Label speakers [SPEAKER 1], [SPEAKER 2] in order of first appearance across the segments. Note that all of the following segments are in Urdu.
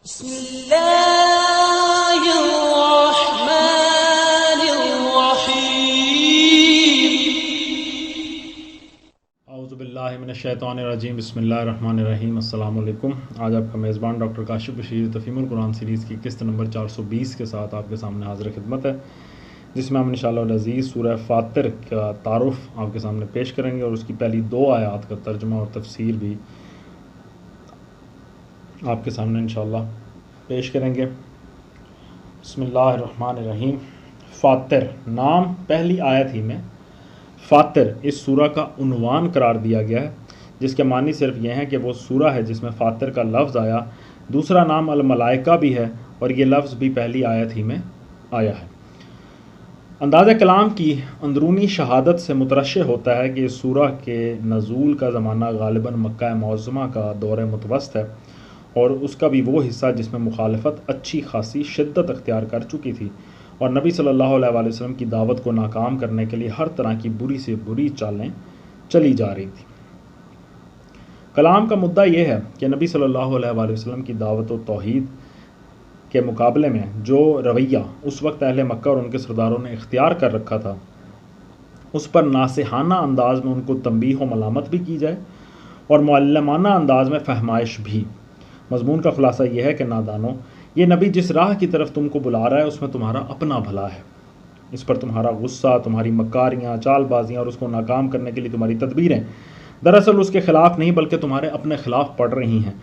[SPEAKER 1] بسم اللہ الرحمن الرحیم۔
[SPEAKER 2] اعوذ باللہ من الشیطان الرجیم، بسم اللہ الرحمن الرحیم۔ السلام علیکم۔ آج آپ کا میزبان ڈاکٹر کاشف بشیر تفہیم القرآن سیریز کی قسط نمبر 420 کے ساتھ آپ کے سامنے حاضر خدمت ہے، جس میں ہم انشاءاللہ العزیز سورہ فاطر کا تعارف آپ کے سامنے پیش کریں گے اور اس کی پہلی 2 آیات کا ترجمہ اور تفسیر بھی آپ کے سامنے انشاءاللہ پیش کریں گے۔ بسم اللہ الرحمن الرحیم۔ فاطر نام پہلی آیت ہی میں فاطر اس سورہ کا عنوان قرار دیا گیا ہے، جس کے معنی صرف یہ ہیں کہ وہ سورہ ہے جس میں فاطر کا لفظ آیا۔ دوسرا نام الملائکہ بھی ہے اور یہ لفظ بھی پہلی آیت ہی میں آیا ہے۔ انداز کلام کی اندرونی شہادت سے مترشح ہوتا ہے کہ اس سورہ کے نزول کا زمانہ غالباً مکہ معظمہ کا دور متوسط ہے، اور اس کا بھی وہ حصہ جس میں مخالفت اچھی خاصی شدت اختیار کر چکی تھی اور نبی صلی اللہ علیہ وآلہ وسلم کی دعوت کو ناکام کرنے کے لیے ہر طرح کی بری سے بری چالیں چلی جا رہی تھی۔ کلام کا مدعا یہ ہے کہ نبی صلی اللہ علیہ وآلہ وسلم کی دعوت و توحید کے مقابلے میں جو رویہ اس وقت اہل مکہ اور ان کے سرداروں نے اختیار کر رکھا تھا، اس پر ناصحانہ انداز میں ان کو تنبیہ و ملامت بھی کی جائے اور معلمانہ انداز میں فہمائش بھی۔ مضمون کا خلاصہ یہ ہے کہ نادانو، یہ نبی جس راہ کی طرف تم کو بلا رہا ہے اس میں تمہارا اپنا بھلا ہے، اس پر تمہارا غصہ، تمہاری مکاریاں، چال بازیاں اور اس کو ناکام کرنے کے لیے تمہاری تدبیریں دراصل اس کے خلاف نہیں بلکہ تمہارے اپنے خلاف پڑ رہی ہیں۔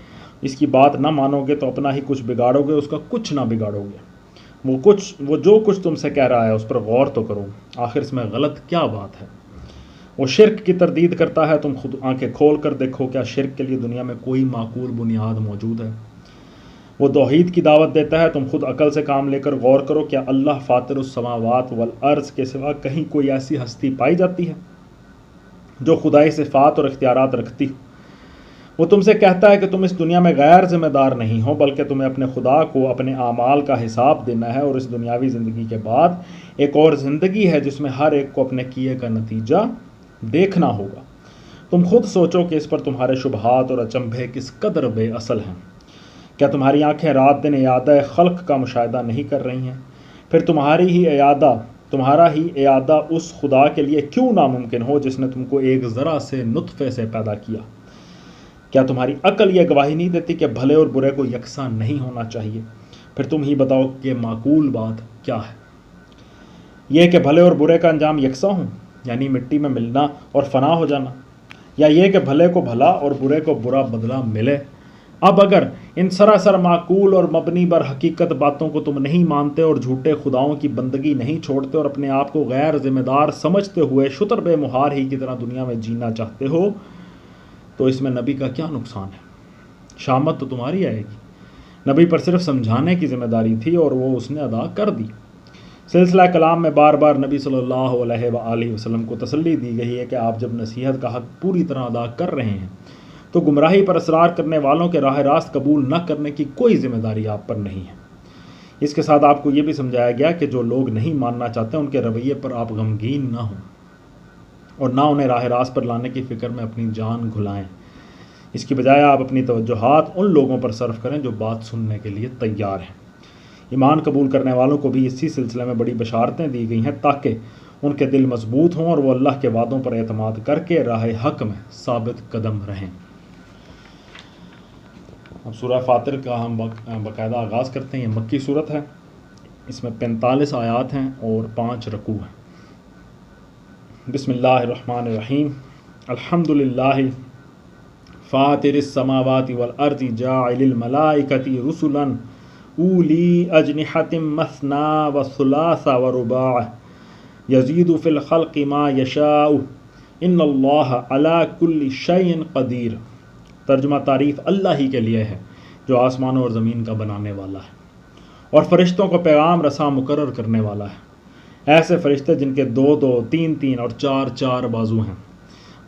[SPEAKER 2] اس کی بات نہ مانو گے تو اپنا ہی کچھ بگاڑو گے، اس کا کچھ نہ بگاڑو گے۔ وہ جو کچھ تم سے کہہ رہا ہے اس پر غور تو کرو، آخر اس میں غلط کیا بات ہے؟ وہ شرک کی تردید کرتا ہے، تم خود آنکھیں کھول کر دیکھو، کیا شرک کے لیے دنیا میں کوئی معقول بنیاد موجود ہے؟ وہ توحید کی دعوت دیتا ہے، تم خود عقل سے کام لے کر غور کرو، کیا اللہ فاطر السماوات والارض کے سوا کہیں کوئی ایسی ہستی پائی جاتی ہے جو خدائی صفات اور اختیارات رکھتی ہو؟ وہ تم سے کہتا ہے کہ تم اس دنیا میں غیر ذمہ دار نہیں ہو بلکہ تمہیں اپنے خدا کو اپنے اعمال کا حساب دینا ہے، اور اس دنیاوی زندگی کے بعد ایک اور زندگی ہے جس میں ہر ایک کو اپنے کیے کا نتیجہ دیکھنا ہوگا۔ تم خود سوچو کہ اس پر تمہارے شبہات اور اچنبھے کس قدر بے اصل ہیں۔ کیا تمہاری آنکھیں رات دن اعادہ خلق کا مشاہدہ نہیں کر رہی ہیں؟ پھر تمہارا ہی اعادہ اس خدا کے لیے کیوں ناممکن ہو جس نے تم کو ایک ذرا سے نطفے سے پیدا کیا؟ کیا تمہاری عقل یہ گواہی نہیں دیتی کہ بھلے اور برے کو یکساں نہیں ہونا چاہیے؟ پھر تم ہی بتاؤ کہ معقول بات کیا ہے؟ یہ کہ بھلے اور برے کا انجام یکساں ہوں، یعنی مٹی میں ملنا اور فنا ہو جانا، یا یہ کہ بھلے کو بھلا اور برے کو برا بدلہ ملے؟ اب اگر ان سراسر معقول اور مبنی بر حقیقت باتوں کو تم نہیں مانتے اور جھوٹے خداؤں کی بندگی نہیں چھوڑتے اور اپنے آپ کو غیر ذمہ دار سمجھتے ہوئے شتر بے مہار ہی کی طرح دنیا میں جینا چاہتے ہو، تو اس میں نبی کا کیا نقصان ہے؟ شامت تو تمہاری آئے گی۔ نبی پر صرف سمجھانے کی ذمہ داری تھی اور وہ اس نے ادا کر دی۔ سلسلہ کلام میں بار بار نبی صلی اللہ علیہ وآلہ وسلم کو تسلی دی گئی ہے کہ آپ جب نصیحت کا حق پوری طرح ادا کر رہے ہیں تو گمراہی پر اصرار کرنے والوں کے راہ راست قبول نہ کرنے کی کوئی ذمہ داری آپ پر نہیں ہے۔ اس کے ساتھ آپ کو یہ بھی سمجھایا گیا کہ جو لوگ نہیں ماننا چاہتے ان کے رویے پر آپ غمگین نہ ہوں اور نہ انہیں راہ راست پر لانے کی فکر میں اپنی جان گھلائیں۔ اس کی بجائے آپ اپنی توجہات ان لوگوں پر صرف کریں جو بات سننے کے لیے تیار ہیں۔ ایمان قبول کرنے والوں کو بھی اسی سلسلے میں بڑی بشارتیں دی گئی ہیں تاکہ ان کے دل مضبوط ہوں اور وہ اللہ کے وعدوں پر اعتماد کر کے راہ حق میں ثابت قدم رہیں۔ اب سورہ فاطر کا ہم باقاعدہ آغاز کرتے ہیں۔ یہ مکی صورت ہے، اس میں 45 آیات ہیں اور 5 رکوع ہیں۔ بسم اللہ الرحمن الرحیم۔ الحمدللہ فاطر السماوات والارض جاعل الملائکۃ رسلا اولی اجنحۃ مثنی وثلاث ورباع یزید فی الخلق ما یشاء ان اللہ علی کل شیء قدیر۔ ترجمہ تعریف اللہ ہی کے لیے ہے جو آسمانوں اور زمین کا بنانے والا ہے اور فرشتوں کو پیغام رساں مقرر کرنے والا ہے۔ ایسے فرشتے جن کے 2 3 اور 4 بازو ہیں،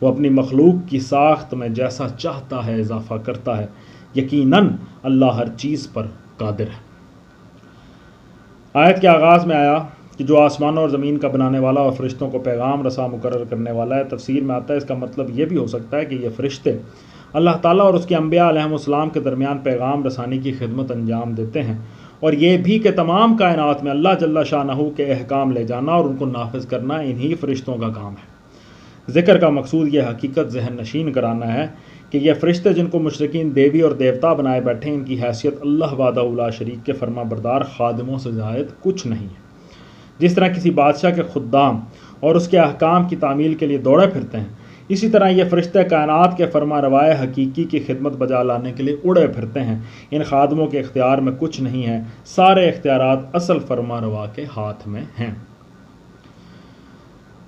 [SPEAKER 2] وہ اپنی مخلوق کی ساخت میں جیسا چاہتا ہے اضافہ کرتا ہے، یقیناً اللہ ہر چیز پر قادر ہے۔ آیت کے آغاز میں آیا کہ جو آسمانوں اور زمین کا بنانے والا اور فرشتوں کو پیغام رساں مقرر کرنے والا ہے۔ تفسیر میں آتا ہے اس کا مطلب یہ بھی ہو سکتا ہے کہ یہ فرشتے اللہ تعالیٰ اور اس کے انبیاء علیہم السلام کے درمیان پیغام رسانی کی خدمت انجام دیتے ہیں، اور یہ بھی کہ تمام کائنات میں اللہ جل شانہ کے احکام لے جانا اور ان کو نافذ کرنا انہی فرشتوں کا کام ہے۔ ذکر کا مقصود یہ حقیقت ذہن نشین کرانا ہے کہ یہ فرشتے جن کو مشرکین دیوی اور دیوتا بنائے بیٹھے، ان کی حیثیت اللہ وحدہ لا شریک کے فرما بردار خادموں سے زائد کچھ نہیں ہے۔ جس طرح کسی بادشاہ کے خدام اور اس کے احکام کی تعمیل کے لیے دوڑے پھرتے ہیں، اسی طرح یہ فرشتے کائنات کے فرما روائے حقیقی کی خدمت بجا لانے کے لیے اڑے پھرتے ہیں۔ ان خادموں کے اختیار میں کچھ نہیں ہے، سارے اختیارات اصل فرما روا کے ہاتھ میں ہیں۔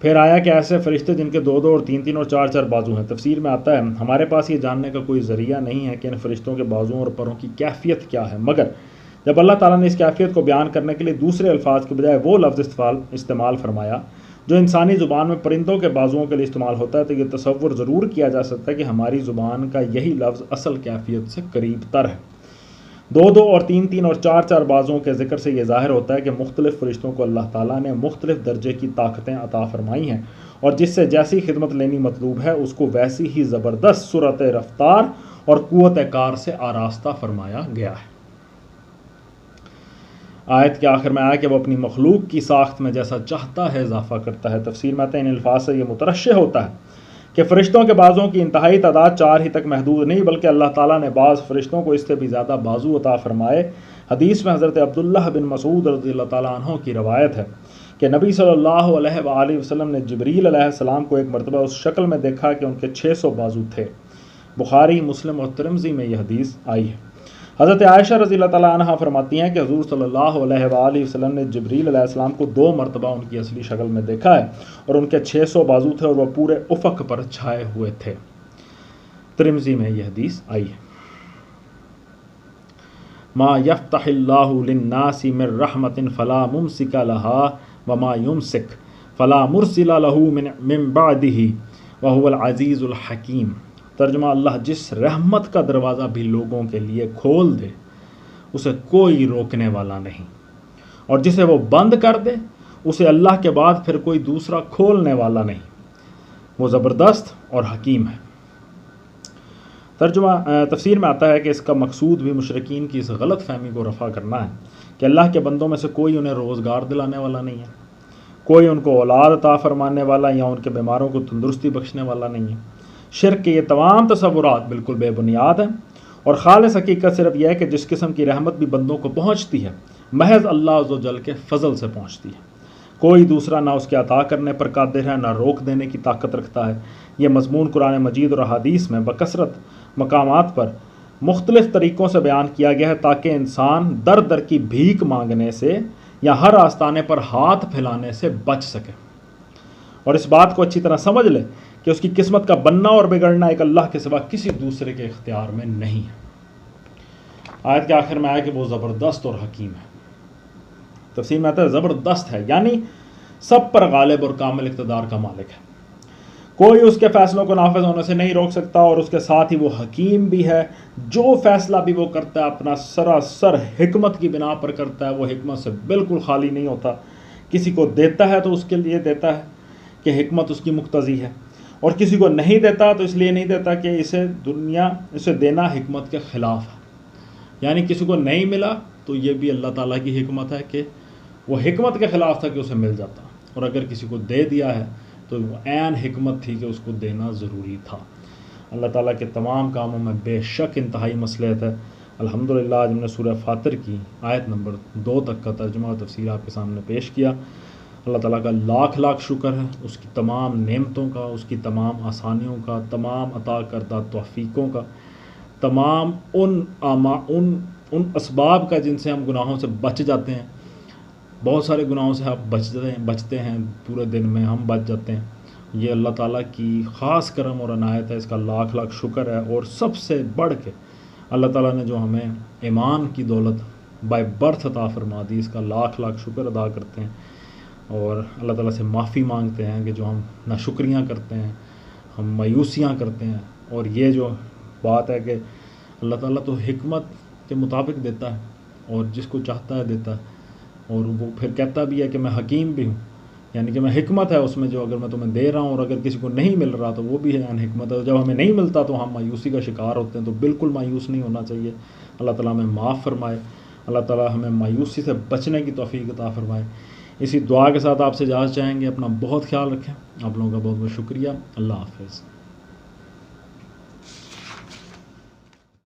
[SPEAKER 2] پھر آیا کہ ایسے فرشتے جن کے 2 اور 3 اور 4 بازو ہیں۔ تفسیر میں آتا ہے ہمارے پاس یہ جاننے کا کوئی ذریعہ نہیں ہے کہ ان فرشتوں کے بازوؤں اور پروں کی کیفیت کیا ہے، مگر جب اللہ تعالیٰ نے اس کیفیت کو بیان کرنے کے لیے دوسرے الفاظ کے بجائے وہ لفظ استعمال فرمایا جو انسانی زبان میں پرندوں کے بازوؤں کے لیے استعمال ہوتا ہے، تو یہ تصور ضرور کیا جا سکتا ہے کہ ہماری زبان کا یہی لفظ اصل کیفیت سے قریب تر ہے۔ 2 اور 3 اور 4 بازوؤں کے ذکر سے یہ ظاہر ہوتا ہے کہ مختلف فرشتوں کو اللہ تعالیٰ نے مختلف درجے کی طاقتیں عطا فرمائی ہیں، اور جس سے جیسی خدمت لینی مطلوب ہے اس کو ویسی ہی زبردست سرعت رفتار اور قوت کار سے آراستہ فرمایا گیا ہے۔ آیت کے آخر میں آیا کہ وہ اپنی مخلوق کی ساخت میں جیسا چاہتا ہے اضافہ کرتا ہے۔ تفسیر میں آتا ہے ان الفاظ سے یہ مترشح ہوتا ہے کہ فرشتوں کے بازوں کی انتہائی تعداد 4 ہی تک محدود نہیں، بلکہ اللہ تعالیٰ نے بعض فرشتوں کو اس سے بھی زیادہ بازو عطا فرمائے۔ حدیث میں حضرت عبداللہ بن مسعود رضی اللہ تعالیٰ عنہ کی روایت ہے کہ نبی صلی اللہ علیہ وآلہ وسلم نے جبریل علیہ السلام کو ایک مرتبہ اس شکل میں دیکھا کہ ان کے 600 بازو تھے۔ بخاری، مسلم اور ترمذی میں یہ حدیث آئی ہے۔ حضرت عائشہ رضی اللہ تعالیٰ عنہ فرماتی ہیں کہ حضور صلی اللہ علیہ وآلہ وسلم نے جبریل علیہ السلام کو 2 مرتبہ ان کی اصلی شکل میں دیکھا ہے، اور ان کے 600 بازو تھے اور وہ پورے افق پر چھائے ہوئے تھے۔ ترمذی میں یہ حدیث آئی ہے۔ ما یفتح اللہ للناس من رحمت فلا ممسک لها وما یمسک فلا مرسل له من بعدہ وہو العزیز الحکیم۔ ترجمہ، اللہ جس رحمت کا دروازہ بھی لوگوں کے لیے کھول دے اسے کوئی روکنے والا نہیں، اور جسے وہ بند کر دے اسے اللہ کے بعد پھر کوئی دوسرا کھولنے والا نہیں، وہ زبردست اور حکیم ہے۔ ترجمہ، تفسیر میں آتا ہے کہ اس کا مقصود بھی مشرکین کی اس غلط فہمی کو رفع کرنا ہے کہ اللہ کے بندوں میں سے کوئی انہیں روزگار دلانے والا نہیں ہے، کوئی ان کو اولاد عطا فرمانے والا یا ان کے بیماروں کو تندرستی بخشنے والا نہیں ہے۔ شرک کے یہ تمام تصورات بالکل بے بنیاد ہیں، اور خالص حقیقت صرف یہ ہے کہ جس قسم کی رحمت بھی بندوں کو پہنچتی ہے محض اللہ عز و جل کے فضل سے پہنچتی ہے۔ کوئی دوسرا نہ اس کے عطا کرنے پر قادر ہے، نہ روک دینے کی طاقت رکھتا ہے۔ یہ مضمون قرآن مجید اور احادیث میں بکثرت مقامات پر مختلف طریقوں سے بیان کیا گیا ہے تاکہ انسان در در کی بھیک مانگنے سے یا ہر آستانے پر ہاتھ پھیلانے سے بچ سکے، اور اس بات کو اچھی طرح سمجھ لے کہ اس کی قسمت کا بننا اور بگڑنا ایک اللہ کے سوا کسی دوسرے کے اختیار میں نہیں ہے۔ آیت کے آخر میں آیا کہ وہ زبردست اور حکیم ہے۔ تفسیر میں آتا ہے زبردست ہے یعنی سب پر غالب اور کامل اقتدار کا مالک ہے، کوئی اس کے فیصلوں کو نافذ ہونے سے نہیں روک سکتا، اور اس کے ساتھ ہی وہ حکیم بھی ہے۔ جو فیصلہ بھی وہ کرتا ہے اپنا سراسر حکمت کی بنا پر کرتا ہے، وہ حکمت سے بالکل خالی نہیں ہوتا۔ کسی کو دیتا ہے تو اس کے لیے دیتا ہے کہ حکمت اس کی مقتضی ہے، اور کسی کو نہیں دیتا تو اس لیے نہیں دیتا کہ اسے دینا حکمت کے خلاف ہے۔ یعنی کسی کو نہیں ملا تو یہ بھی اللہ تعالیٰ کی حکمت ہے کہ وہ حکمت کے خلاف تھا کہ اسے مل جاتا، اور اگر کسی کو دے دیا ہے تو وہ عین حکمت تھی کہ اس کو دینا ضروری تھا۔ اللہ تعالیٰ کے تمام کاموں میں بے شک انتہائی مصلحت ہے۔ الحمدللہ آج ہم نے سورہ فاطر کی آیت نمبر 2 تک کا ترجمہ اور تفسیر آپ کے سامنے پیش کیا۔ اللہ تعالیٰ کا لاکھ لاکھ شکر ہے، اس کی تمام نعمتوں کا، اس کی تمام آسانیوں کا، تمام عطا کردہ توفیقوں کا، تمام ان اسباب کا جن سے ہم گناہوں سے بچ جاتے ہیں۔ بہت سارے گناہوں سے آپ بچتے ہیں، پورے دن میں ہم بچ جاتے ہیں۔ یہ اللہ تعالیٰ کی خاص کرم اور عنایت ہے، اس کا لاکھ لاکھ شکر ہے۔ اور سب سے بڑھ کے اللہ تعالیٰ نے جو ہمیں ایمان کی دولت بائی برتھ عطا فرما دی، اس کا لاکھ لاکھ شکر ادا کرتے ہیں، اور اللہ تعالیٰ سے معافی مانگتے ہیں کہ جو ہم ناشکریاں کرتے ہیں، ہم مایوسیاں کرتے ہیں۔ اور یہ جو بات ہے کہ اللہ تعالیٰ تو حکمت کے مطابق دیتا ہے، اور جس کو چاہتا ہے دیتا ہے، اور وہ پھر کہتا بھی ہے کہ میں حکیم بھی ہوں۔ یعنی کہ میں حکمت ہے اس میں جو اگر میں تمہیں دے رہا ہوں، اور اگر کسی کو نہیں مل رہا تو وہ بھی ہے ان حکمت ہے. جب ہمیں نہیں ملتا تو ہم مایوسی کا شکار ہوتے ہیں، تو بالکل مایوس نہیں ہونا چاہیے. اللہ تعالیٰ ہمیں معاف فرمائے، اللہ تعالیٰ ہمیں مایوسی سے بچنے کی توفیق عطا فرمائے. اسی دعا کے ساتھ آپ سے اجازت چاہیں گے. اپنا بہت خیال رکھیں. آپ لوگوں کا بہت بہت شکریہ. اللہ حافظ.